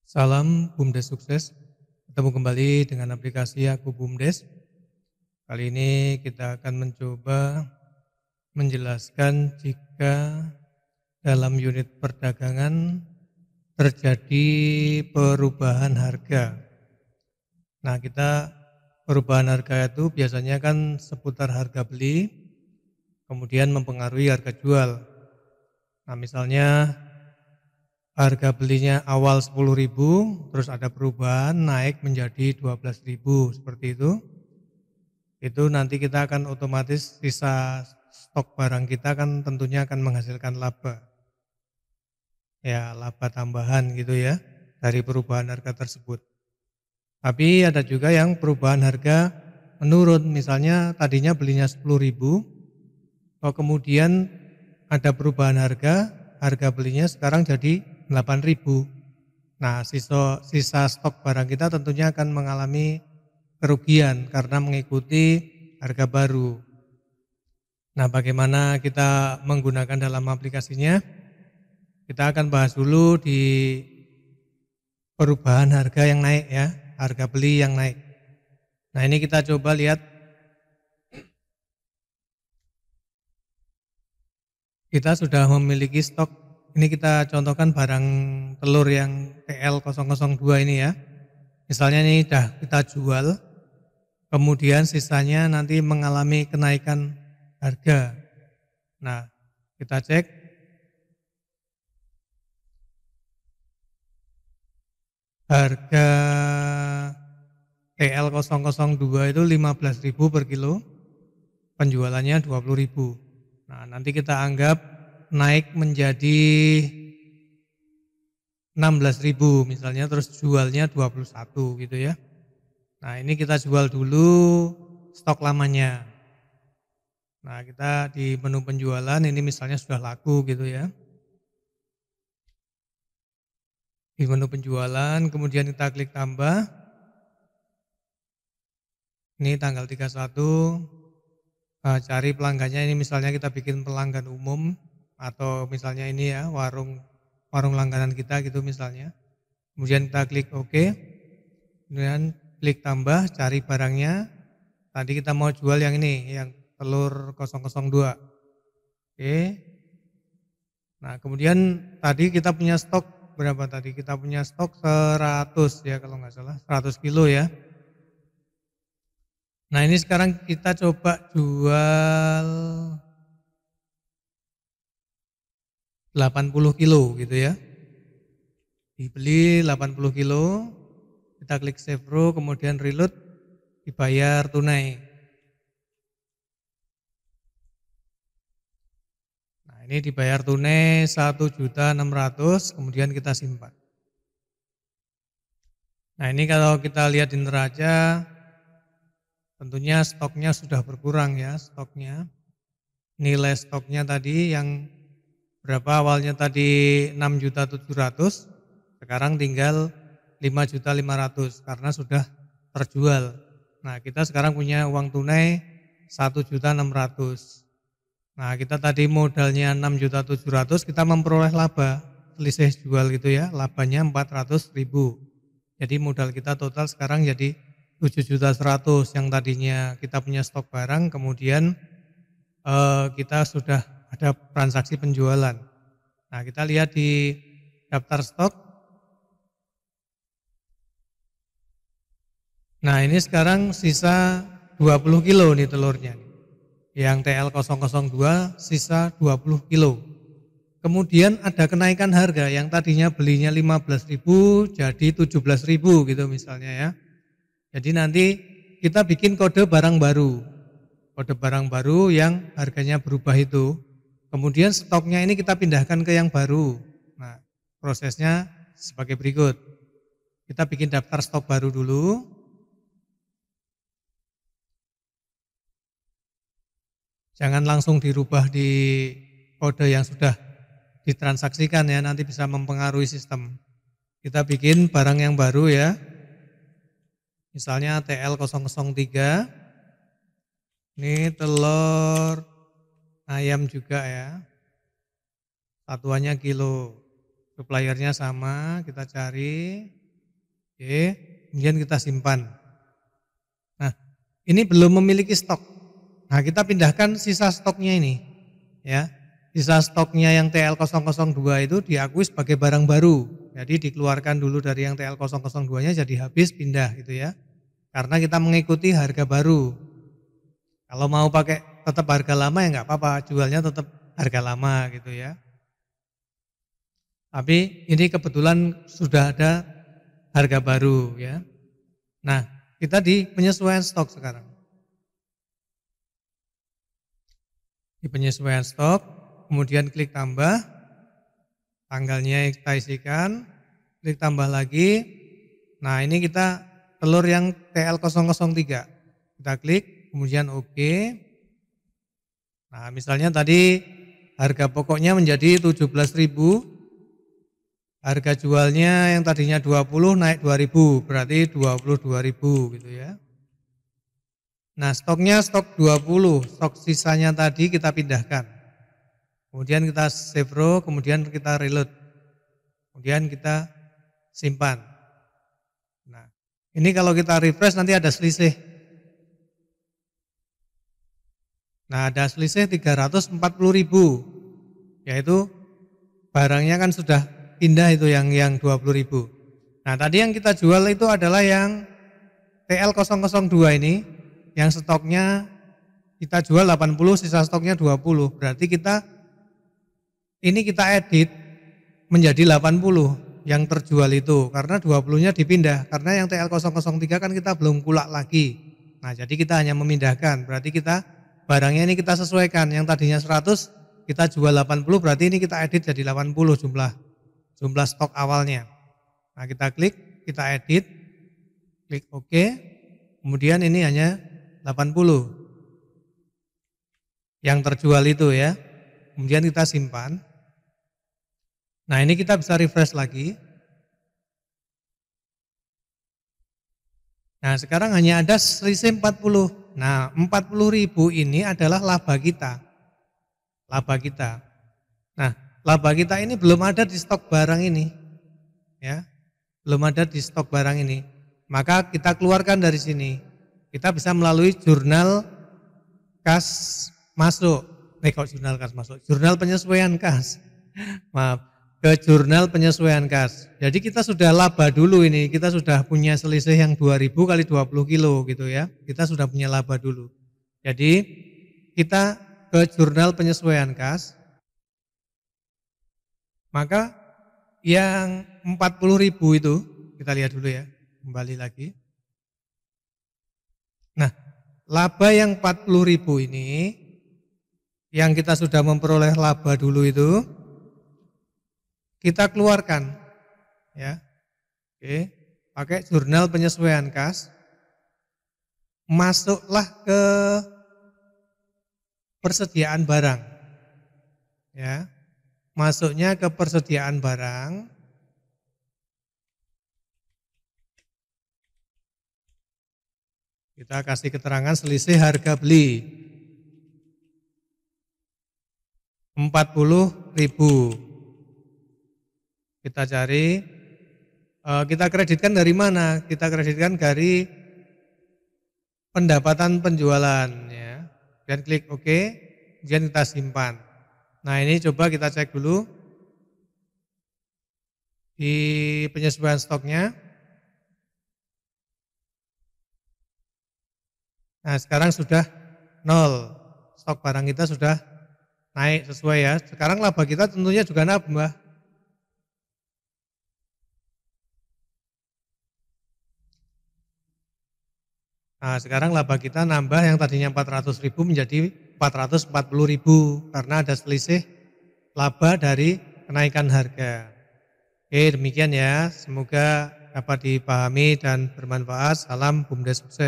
Salam BUMDes sukses. Ketemu kembali dengan aplikasi Aku BUMDes. Kali ini kita akan mencoba menjelaskan jika dalam unit perdagangan terjadi perubahan harga. Nah, kita perubahan harga itu biasanya kan seputar harga beli, kemudian mempengaruhi harga jual. Nah, misalnya harga belinya awal 10.000, terus ada perubahan naik menjadi 12.000 seperti itu. Itu nanti kita akan otomatis sisa stok barang kita kan tentunya akan menghasilkan laba. Ya, laba tambahan gitu ya dari perubahan harga tersebut. Tapi ada juga yang perubahan harga menurun, misalnya tadinya belinya 10.000, kok kemudian ada perubahan harga belinya sekarang jadi 8.000. Nah, sisa stok barang kita tentunya akan mengalami kerugian karena mengikuti harga baru. Nah, bagaimana kita menggunakan dalam aplikasinya? Kita akan bahas dulu di perubahan harga yang naik ya, harga beli yang naik. Nah, ini kita coba lihat. Kita sudah memiliki stok, ini kita contohkan barang telur yang TL002 ini ya. Misalnya ini sudah kita jual, kemudian sisanya nanti mengalami kenaikan harga. Nah, kita cek. Harga TL002 itu 15.000 per kilo, penjualannya 20.000. Nah, nanti kita anggap naik menjadi 16.000 misalnya, terus jualnya 21 gitu ya. Nah, ini kita jual dulu stok lamanya. Nah, kita di menu penjualan ini misalnya sudah laku gitu ya. Di menu penjualan kemudian kita klik tambah. Ini tanggal 31, cari pelanggannya, ini misalnya kita bikin pelanggan umum atau misalnya ini ya warung langganan kita gitu misalnya. Kemudian kita klik OK, kemudian klik tambah, cari barangnya. Tadi kita mau jual yang ini, yang telur 002. Oke. Nah, kemudian tadi kita punya stok berapa tadi? Kita punya stok 100 ya kalau nggak salah, 100 kilo ya. Nah, ini sekarang kita coba jual 80 kilo gitu ya. Dibeli 80 kilo, kita klik save row, kemudian reload, dibayar tunai. Nah, ini dibayar tunai 1.600.000, kemudian kita simpan. Nah, ini kalau kita lihat di neraca, tentunya stoknya sudah berkurang ya, stoknya. Nilai stoknya tadi yang berapa, awalnya tadi 6.700.000, sekarang tinggal 5.500.000 karena sudah terjual. Nah, kita sekarang punya uang tunai 1.600.000. Nah, kita tadi modalnya 6.700.000, kita memperoleh laba, selisih jual gitu ya, labanya 400.000. Jadi modal kita total sekarang jadi 7.100.000 yang tadinya kita punya stok barang, kemudian kita sudah ada transaksi penjualan. Nah, kita lihat di daftar stok. Nah, ini sekarang sisa 20 kilo nih telurnya. Yang TL002 sisa 20 kilo. Kemudian ada kenaikan harga, yang tadinya belinya 15.000 jadi 17.000 gitu misalnya ya. Jadi nanti kita bikin kode barang baru. Kode barang baru yang harganya berubah itu. Kemudian stoknya ini kita pindahkan ke yang baru. Nah, prosesnya sebagai berikut. Kita bikin daftar stok baru dulu. Jangan langsung dirubah di kode yang sudah ditransaksikan ya, nanti bisa mempengaruhi sistem. Kita bikin barang yang baru ya. Misalnya TL003. Ini telur ayam juga ya. Satuannya kilo. Suppliernya sama, kita cari. Oke, kemudian kita simpan. Nah, ini belum memiliki stok. Nah, kita pindahkan sisa stoknya ini. Ya, sisa stoknya yang TL002 itu diakui sebagai barang baru. Jadi dikeluarkan dulu dari yang TL002-nya jadi habis pindah gitu ya. Karena kita mengikuti harga baru. Kalau mau pakai tetap harga lama ya nggak apa-apa, jualnya tetap harga lama gitu ya. Tapi ini kebetulan sudah ada harga baru ya. Nah, kita di penyesuaian stok sekarang. Di penyesuaian stok, kemudian klik tambah, tanggalnya kita isikan, klik tambah lagi. Nah, ini kita telur yang TL003. Kita klik, kemudian oke. Nah, misalnya tadi harga pokoknya menjadi 17.000. Harga jualnya yang tadinya 20 naik 2.000, berarti 22.000 gitu ya. Nah, stoknya stok 20, stok sisanya tadi kita pindahkan. Kemudian kita save row, kemudian kita reload. Kemudian kita simpan. Nah, ini kalau kita refresh nanti ada selisih. Nah, ada selisih 340.000. Yaitu barangnya kan sudah pindah itu yang 20.000. Nah, tadi yang kita jual itu adalah yang TL002 ini, yang stoknya kita jual 80, sisa stoknya 20. Berarti kita edit menjadi 80 yang terjual itu, karena 20-nya dipindah. Karena yang TL003 kan kita belum kulak lagi. Nah, jadi kita hanya memindahkan, berarti kita barangnya ini kita sesuaikan, yang tadinya 100 kita jual 80, berarti ini kita edit jadi 80 jumlah stok awalnya. Nah, kita klik, kita edit, klik OK, kemudian ini hanya 80 yang terjual itu ya. Kemudian kita simpan. Nah, ini kita bisa refresh lagi. Nah, sekarang hanya ada selisih 40. Nah, 40.000 ini adalah laba kita. Laba kita. Nah, laba kita ini belum ada di stok barang ini. Ya. Belum ada di stok barang ini. Maka kita keluarkan dari sini. Kita bisa melalui jurnal kas masuk. Kok jurnal kas masuk? Jurnal penyesuaian kas. Maaf, ke jurnal penyesuaian kas. Jadi kita sudah laba dulu ini. Kita sudah punya selisih yang 2.000 kali 20 kilo gitu ya. Kita sudah punya laba dulu. Jadi kita ke jurnal penyesuaian kas. Maka yang 40.000 itu, kita lihat dulu ya, kembali lagi. Nah, laba yang 40.000 ini, yang kita sudah memperoleh laba dulu itu, kita keluarkan. Ya, oke, pakai jurnal penyesuaian kas, masuklah ke persediaan barang. Ya. Masuknya ke persediaan barang. Kita kasih keterangan selisih harga beli 40.000. Kita cari, kita kreditkan dari mana? Kita kreditkan dari pendapatan penjualan ya. Dan klik OK, kemudian kita simpan. Nah, ini coba kita cek dulu di penyesuaian stoknya. Nah, sekarang sudah 0. Stok barang kita sudah naik sesuai ya. Sekarang laba kita tentunya juga nambah. Nah, sekarang laba kita nambah yang tadinya 400.000 menjadi 440.000 karena ada selisih laba dari kenaikan harga. Oke, demikian ya. Semoga dapat dipahami dan bermanfaat. Salam BUMDes sukses.